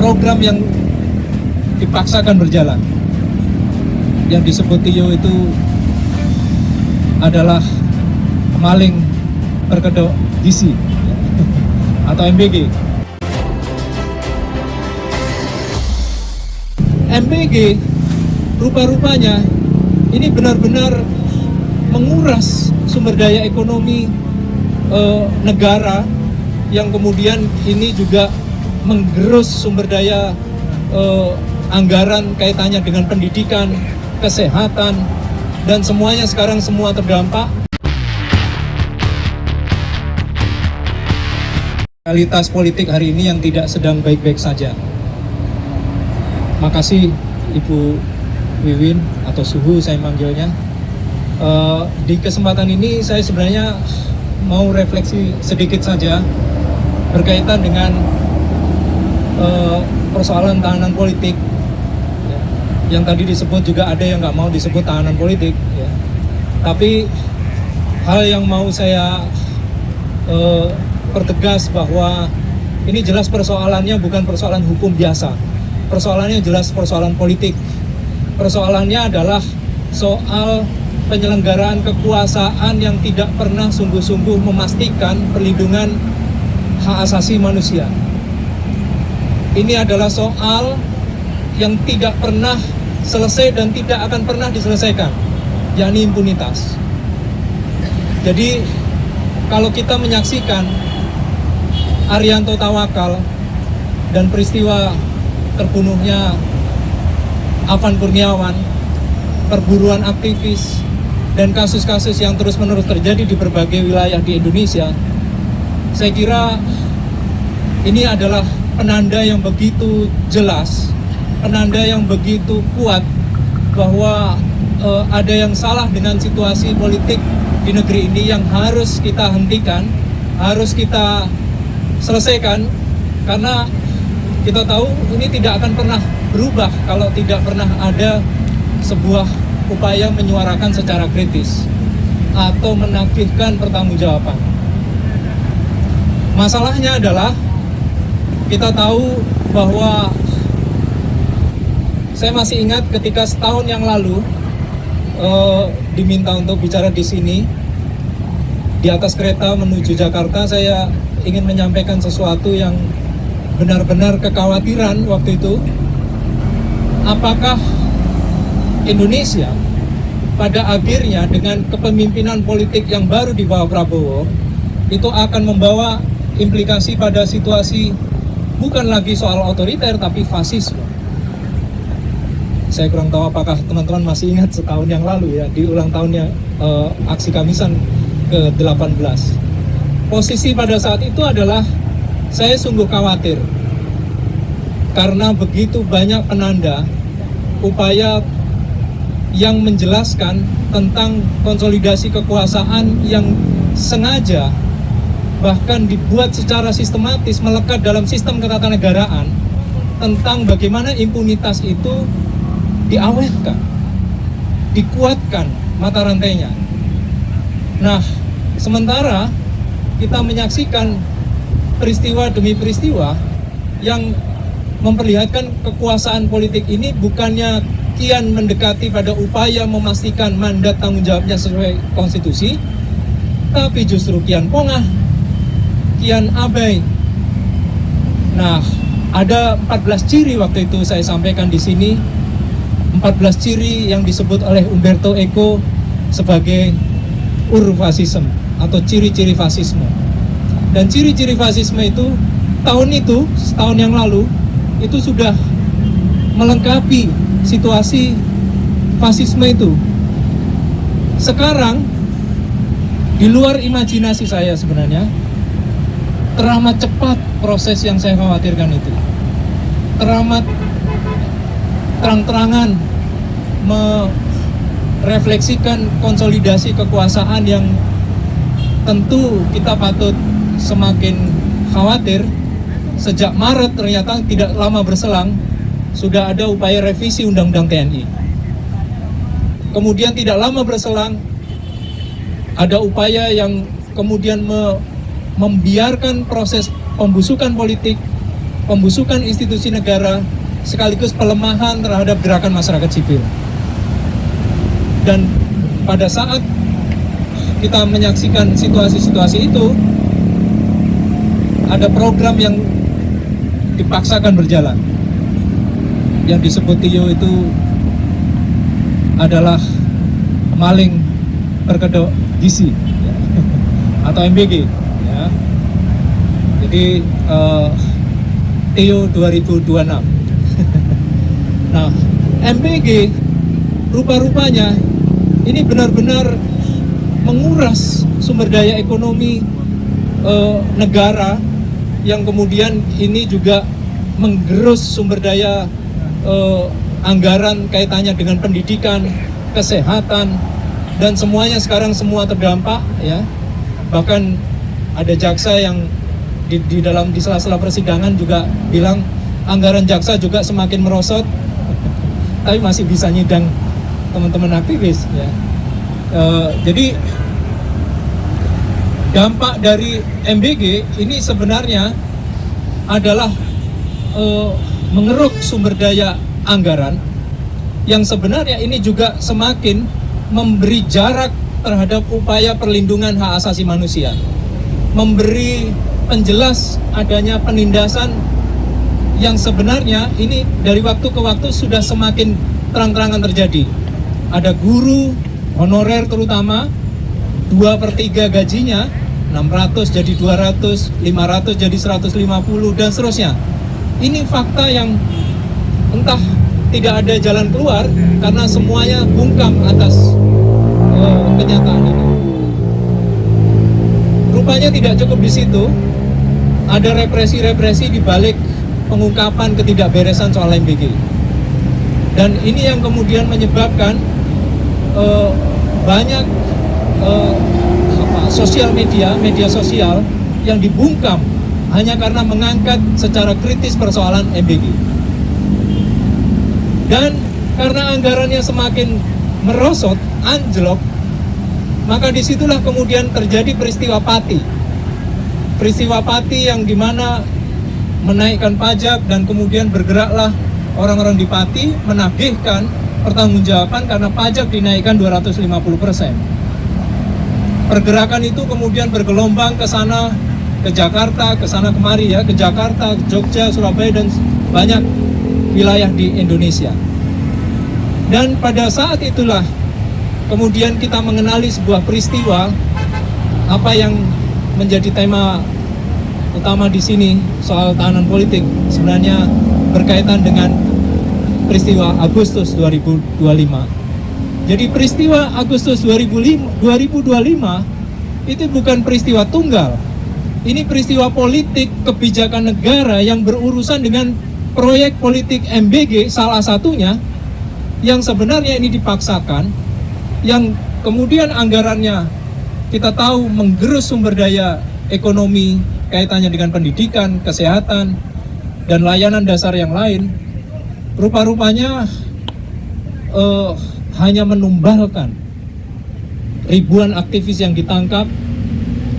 program yang dipaksakan berjalan. Yang disebut Tio itu adalah maling berkedok gizi atau MBG. MBG rupa-rupanya ini benar-benar menguras sumber daya ekonomi negara, yang kemudian ini juga menggerus sumber daya anggaran kaitannya dengan pendidikan, kesehatan, dan semuanya sekarang semua terdampak. Realitas politik hari ini yang tidak sedang baik-baik saja. Makasih Ibu Wiwin atau Suhu saya manggilnya. Di kesempatan ini saya sebenarnya mau refleksi sedikit saja berkaitan dengan persoalan tahanan politik. Yang tadi disebut juga ada yang nggak mau disebut tahanan politik, ya. Tapi hal yang mau saya pertegas bahwa ini jelas persoalannya bukan persoalan hukum biasa. Persoalannya jelas persoalan politik. Persoalannya adalah soal penyelenggaraan kekuasaan yang tidak pernah sungguh-sungguh memastikan perlindungan hak asasi manusia. Ini adalah soal yang tidak pernah selesai dan tidak akan pernah diselesaikan, yakni impunitas. Jadi kalau kita menyaksikan Arianto Tawakal dan peristiwa terbunuhnya Afan Kurniawan, perburuan aktivis, dan kasus-kasus yang terus-menerus terjadi di berbagai wilayah di Indonesia, saya kira ini adalah penanda yang begitu jelas, penanda yang begitu kuat bahwa ada yang salah dengan situasi politik di negeri ini yang harus kita hentikan, harus kita selesaikan, karena kita tahu ini tidak akan pernah berubah kalau tidak pernah ada sebuah upaya menyuarakan secara kritis atau menagihkan pertanggungjawaban. Masalahnya adalah kita tahu bahwa saya masih ingat ketika setahun yang lalu diminta untuk bicara di sini di atas kereta menuju Jakarta, saya ingin menyampaikan sesuatu yang benar-benar kekhawatiran waktu itu. Apakah Indonesia pada akhirnya dengan kepemimpinan politik yang baru di bawah Prabowo itu akan membawa implikasi pada situasi bukan lagi soal otoriter tapi fasisme. Saya kurang tahu apakah teman-teman masih ingat setahun yang lalu ya, di ulang tahunnya aksi Kamisan ke-18. Posisi pada saat itu adalah saya sungguh khawatir karena begitu banyak penanda upaya yang menjelaskan tentang konsolidasi kekuasaan yang sengaja bahkan dibuat secara sistematis melekat dalam sistem ketatanegaraan, tentang bagaimana impunitas itu diawetkan, dikuatkan mata rantainya. Nah, sementara kita menyaksikan peristiwa demi peristiwa yang memperlihatkan kekuasaan politik ini bukannya kian mendekati pada upaya memastikan mandat tanggung jawabnya sesuai konstitusi, tapi justru kian pongah, kian abai. Nah, ada 14 ciri waktu itu saya sampaikan di sini, 14 ciri yang disebut oleh Umberto Eco sebagai urfasisme atau ciri-ciri fasisme. Dan ciri-ciri fasisme itu setahun yang lalu itu sudah melengkapi situasi fasisme itu. Sekarang di luar imajinasi saya sebenarnya, teramat cepat proses yang saya khawatirkan itu. Teramat terang-terangan merefleksikan konsolidasi kekuasaan yang tentu kita patut semakin khawatir. Sejak Maret ternyata tidak lama berselang sudah ada upaya revisi Undang-Undang TNI. Kemudian tidak lama berselang ada upaya yang kemudian membiarkan proses pembusukan politik pembusukan institusi negara, sekaligus pelemahan terhadap gerakan masyarakat sipil. Dan pada saat kita menyaksikan situasi-situasi itu, ada program yang dipaksakan berjalan. Yang disebut TIO itu adalah maling berkedok gizi, ya, atau MBG. Ya. Jadi TIO 2026. Nah, MBG rupa-rupanya ini benar-benar menguras sumber daya ekonomi negara, yang kemudian ini juga menggerus sumber daya anggaran kaitannya dengan pendidikan, kesehatan, dan semuanya sekarang semua terdampak, ya. Bahkan ada jaksa yang di sela-sela persidangan juga bilang anggaran jaksa juga semakin merosot, tapi masih bisa nyidang teman-teman aktivis, ya. Jadi dampak dari MBG ini sebenarnya adalah mengeruk sumber daya anggaran, yang sebenarnya ini juga semakin memberi jarak terhadap upaya perlindungan hak asasi manusia, memberi penjelas adanya penindasan yang sebenarnya ini dari waktu ke waktu sudah semakin terang-terangan terjadi. Ada guru honorer terutama 2/3 gajinya 600 jadi 200, 500 jadi 150, dan seterusnya. Ini fakta yang entah tidak ada jalan keluar karena semuanya bungkam atas kenyataan ini. Rupanya tidak cukup di situ, ada represi-represi di balik pengungkapan ketidakberesan soal MBG. Dan ini yang kemudian menyebabkan banyak sosial media sosial yang dibungkam hanya karena mengangkat secara kritis persoalan MBG. Dan karena anggarannya semakin merosot, anjlok, maka disitulah kemudian terjadi peristiwa Pati. Peristiwa Pati yang dimana menaikkan pajak dan kemudian bergeraklah orang-orang di Pati menagihkan pertanggungjawaban karena pajak dinaikkan 250%. Pergerakan itu kemudian bergelombang ke sana, ke Jakarta, ke sana kemari, ya, ke Jakarta, Jogja, Surabaya, dan banyak wilayah di Indonesia. Dan pada saat itulah kemudian kita mengenali sebuah peristiwa, apa yang menjadi tema utama di sini soal tahanan politik sebenarnya berkaitan dengan peristiwa Agustus 2025. Jadi peristiwa Agustus 2025 itu bukan peristiwa tunggal. Ini peristiwa politik kebijakan negara yang berurusan dengan proyek politik MBG, salah satunya yang sebenarnya ini dipaksakan, yang kemudian anggarannya kita tahu menggerus sumber daya ekonomi kaitannya dengan pendidikan, kesehatan, dan layanan dasar yang lain. Rupa-rupanya hanya menumbalkan ribuan aktivis yang ditangkap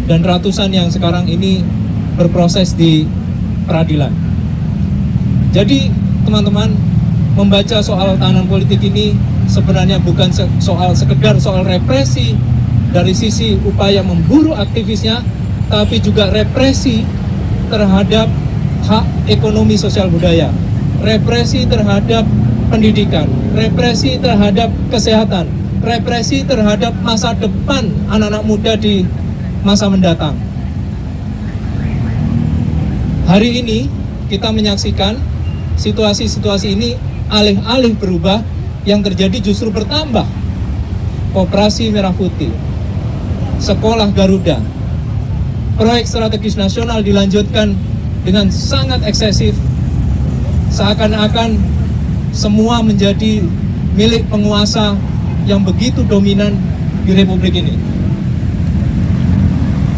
dan ratusan yang sekarang ini berproses di peradilan. Jadi teman-teman, membaca soal tahanan politik ini sebenarnya bukan sekedar soal represi dari sisi upaya memburu aktivisnya, tapi juga represi terhadap hak ekonomi sosial budaya, represi terhadap pendidikan, represi terhadap kesehatan, represi terhadap masa depan anak-anak muda di masa mendatang. Hari ini kita menyaksikan situasi-situasi ini alih-alih berubah, yang terjadi justru bertambah. Koperasi Merah Putih, Sekolah Garuda, proyek strategis nasional dilanjutkan dengan sangat eksesif, seakan-akan semua menjadi milik penguasa yang begitu dominan di Republik ini.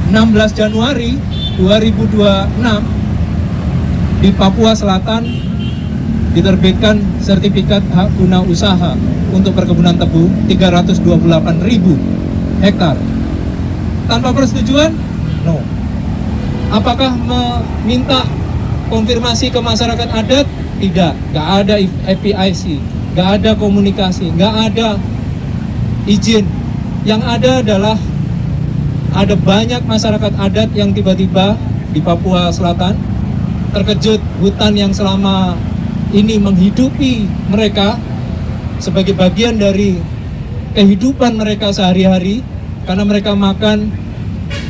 16 Januari 2026 di Papua Selatan diterbitkan sertifikat hak guna usaha untuk perkebunan tebu 328.000 hektar. Tanpa persetujuan? No. Apakah meminta konfirmasi ke masyarakat adat, tidak, nggak ada FPIC, nggak ada komunikasi, nggak ada izin. Yang ada adalah ada banyak masyarakat adat yang tiba-tiba di Papua Selatan terkejut hutan yang selama ini menghidupi mereka sebagai bagian dari kehidupan mereka sehari-hari, karena mereka makan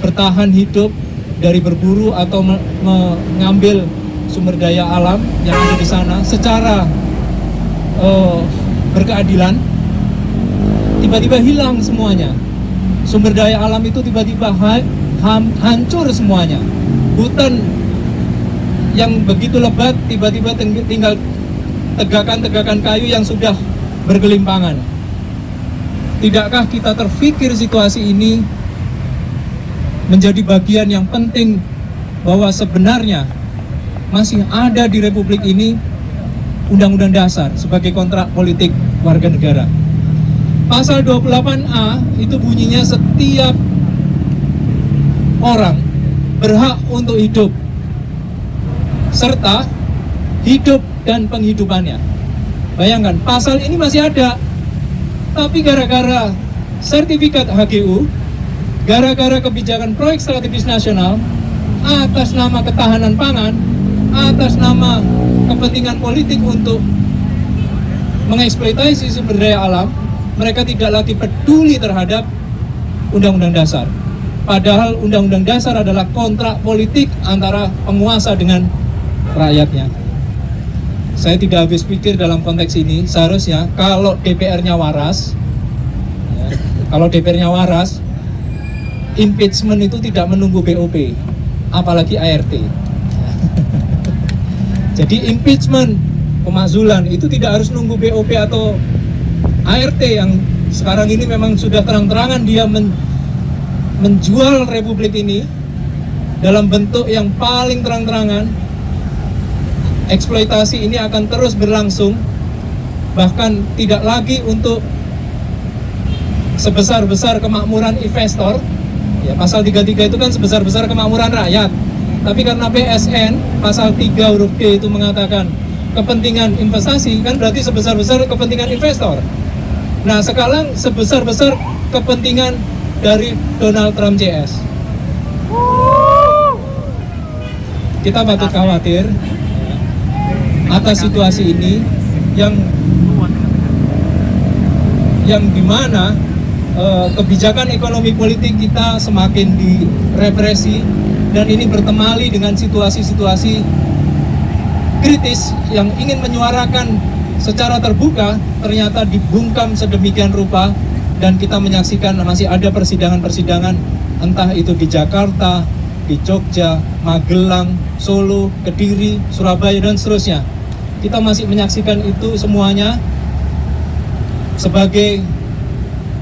bertahan hidup dari berburu atau mengambil sumber daya alam yang ada di sana secara berkeadilan, tiba-tiba hilang semuanya. Sumber daya alam itu tiba-tiba hancur semuanya. Hutan yang begitu lebat tiba-tiba tinggal tegakan-tegakan kayu yang sudah bergelimpangan. Tidakkah kita terfikir situasi ini menjadi bagian yang penting bahwa sebenarnya masih ada di Republik ini Undang-Undang Dasar sebagai kontrak politik warga negara. Pasal 28A itu bunyinya setiap orang berhak untuk hidup serta hidup dan penghidupannya. Bayangkan, pasal ini masih ada, tapi gara-gara sertifikat HGU, gara-gara kebijakan proyek strategis nasional, atas nama ketahanan pangan, atas nama kepentingan politik untuk mengeksploitasi sumber daya alam, mereka tidak lagi peduli terhadap Undang-Undang Dasar. Padahal Undang-Undang Dasar adalah kontrak politik antara penguasa dengan rakyatnya. Saya tidak habis pikir dalam konteks ini, seharusnya kalau DPR-nya waras, impeachment itu tidak menunggu BOP, apalagi ART. Jadi impeachment, pemakzulan itu tidak harus nunggu BOP atau ART yang sekarang ini memang sudah terang-terangan dia menjual Republik ini dalam bentuk yang paling terang-terangan. Eksploitasi ini akan terus berlangsung, bahkan tidak lagi untuk sebesar-besar kemakmuran investor. Ya, pasal 33 itu kan sebesar-besar kemakmuran rakyat. Tapi karena PSN, pasal 3 huruf D itu mengatakan kepentingan investasi, kan berarti sebesar-besar kepentingan investor. Nah, sekarang sebesar-besar kepentingan dari Donald Trump CS. Kita patut khawatir atas situasi ini yang dimana kebijakan ekonomi politik kita semakin direpresi, dan ini bertemali dengan situasi-situasi kritis yang ingin menyuarakan secara terbuka ternyata dibungkam sedemikian rupa, dan kita menyaksikan masih ada persidangan-persidangan entah itu di Jakarta, di Jogja, Magelang, Solo, Kediri, Surabaya, dan seterusnya. Kita masih menyaksikan itu semuanya sebagai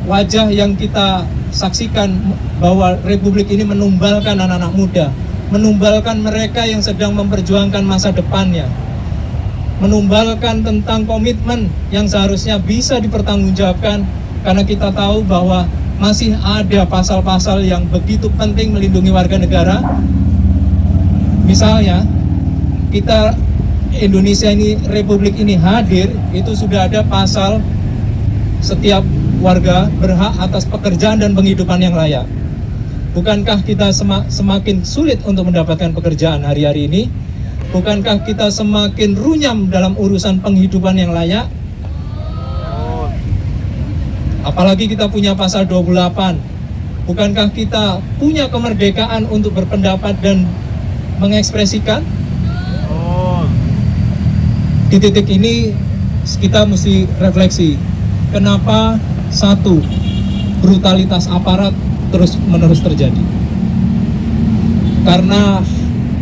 wajah yang kita saksikan bahwa Republik ini menumbalkan anak-anak muda, menumbalkan mereka yang sedang memperjuangkan masa depannya, menumbalkan tentang komitmen yang seharusnya bisa dipertanggungjawabkan, karena kita tahu bahwa masih ada pasal-pasal yang begitu penting melindungi warga negara. Misalnya, kita Indonesia ini, Republik ini hadir, itu sudah ada pasal setiap warga berhak atas pekerjaan dan penghidupan yang layak. Bukankah kita semakin sulit untuk mendapatkan pekerjaan hari-hari ini? Bukankah kita semakin runyam dalam urusan penghidupan yang layak? Apalagi kita punya pasal 28. Bukankah kita punya kemerdekaan untuk berpendapat dan mengekspresikan? Di titik ini kita mesti refleksi. Kenapa satu, brutalitas aparat terus-menerus terjadi? Karena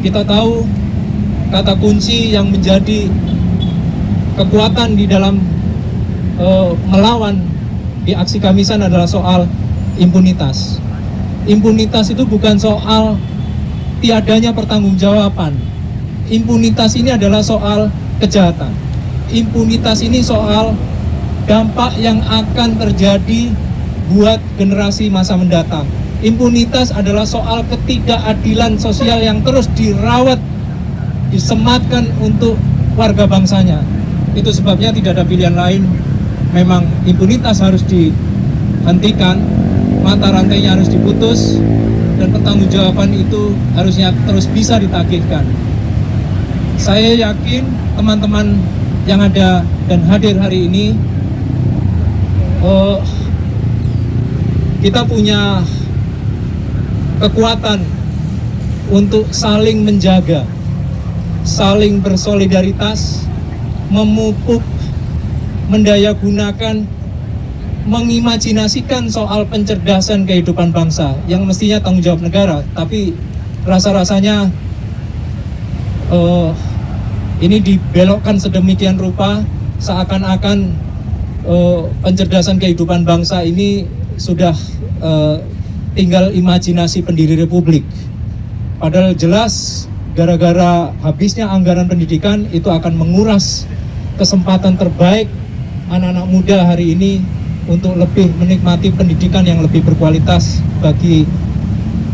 kita tahu kata kunci yang menjadi kekuatan di dalam melawan di aksi Kamisan adalah soal impunitas. Impunitas itu bukan soal tiadanya pertanggungjawaban. Impunitas ini adalah soal kejahatan. Impunitas ini soal dampak yang akan terjadi buat generasi masa mendatang. Impunitas adalah soal ketidakadilan sosial yang terus dirawat disematkan untuk warga bangsanya. Itu sebabnya tidak ada pilihan lain. Memang impunitas harus dihentikan, mata rantainya harus diputus, dan pertanggungjawaban itu harusnya terus bisa ditagihkan. Saya yakin teman-teman yang ada dan hadir hari ini, kita punya kekuatan untuk saling menjaga, saling bersolidaritas, memupuk, mendayagunakan, mengimajinasikan soal pencerdasan kehidupan bangsa yang mestinya tanggung jawab negara, tapi rasa-rasanya ini dibelokkan sedemikian rupa seakan-akan pencerdasan kehidupan bangsa ini sudah tinggal imajinasi pendiri republik. Padahal jelas gara-gara habisnya anggaran pendidikan itu akan menguras kesempatan terbaik anak-anak muda hari ini untuk lebih menikmati pendidikan yang lebih berkualitas bagi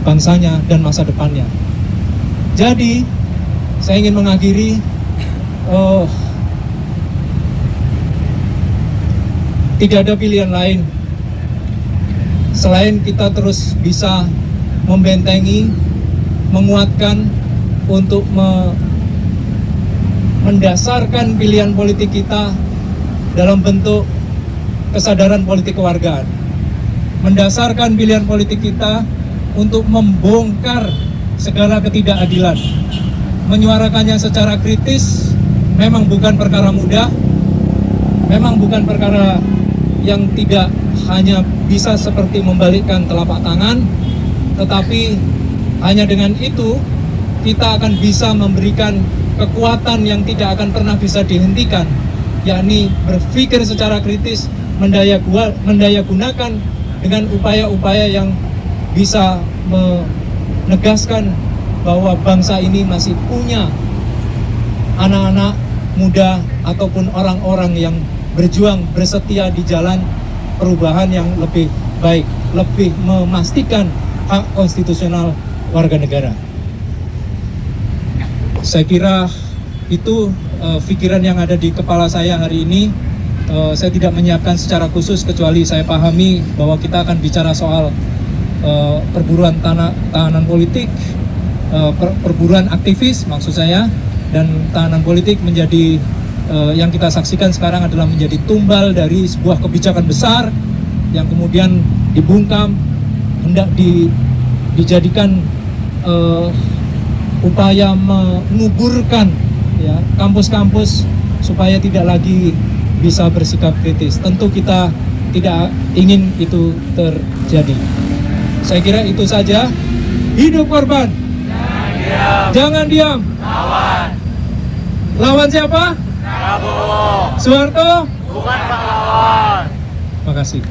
bangsanya dan masa depannya. Jadi, saya ingin mengakhiri, tidak ada pilihan lain selain kita terus bisa membentengi, menguatkan untuk mendasarkan pilihan politik kita dalam bentuk kesadaran politik kewargaan, mendasarkan pilihan politik kita untuk membongkar segala ketidakadilan, menyuarakannya secara kritis. Memang bukan perkara mudah, memang bukan perkara yang tidak hanya bisa seperti membalikkan telapak tangan, tetapi hanya dengan itu kita akan bisa memberikan kekuatan yang tidak akan pernah bisa dihentikan, yakni berpikir secara kritis, mendayagunakan dengan upaya-upaya yang bisa menegaskan bahwa bangsa ini masih punya anak-anak muda ataupun orang-orang yang berjuang bersetia di jalan perubahan yang lebih baik, lebih memastikan hak konstitusional warga negara. Saya kira itu pikiran yang ada di kepala saya hari ini. Saya tidak menyiapkan secara khusus, kecuali saya pahami bahwa kita akan bicara soal perburuan tahanan politik, perburuan aktivis maksud saya, dan tahanan politik menjadi yang kita saksikan sekarang adalah menjadi tumbal dari sebuah kebijakan besar yang kemudian dibungkam, hendak dijadikan upaya menguburkan ya kampus-kampus supaya tidak lagi bisa bersikap kritis. Tentu kita tidak ingin itu terjadi. Saya kira itu saja. Hidup korban. Jangan diam. Lawan. Lawan siapa? Prabowo. Soeharto? Bukan pahlawan. Terima kasih.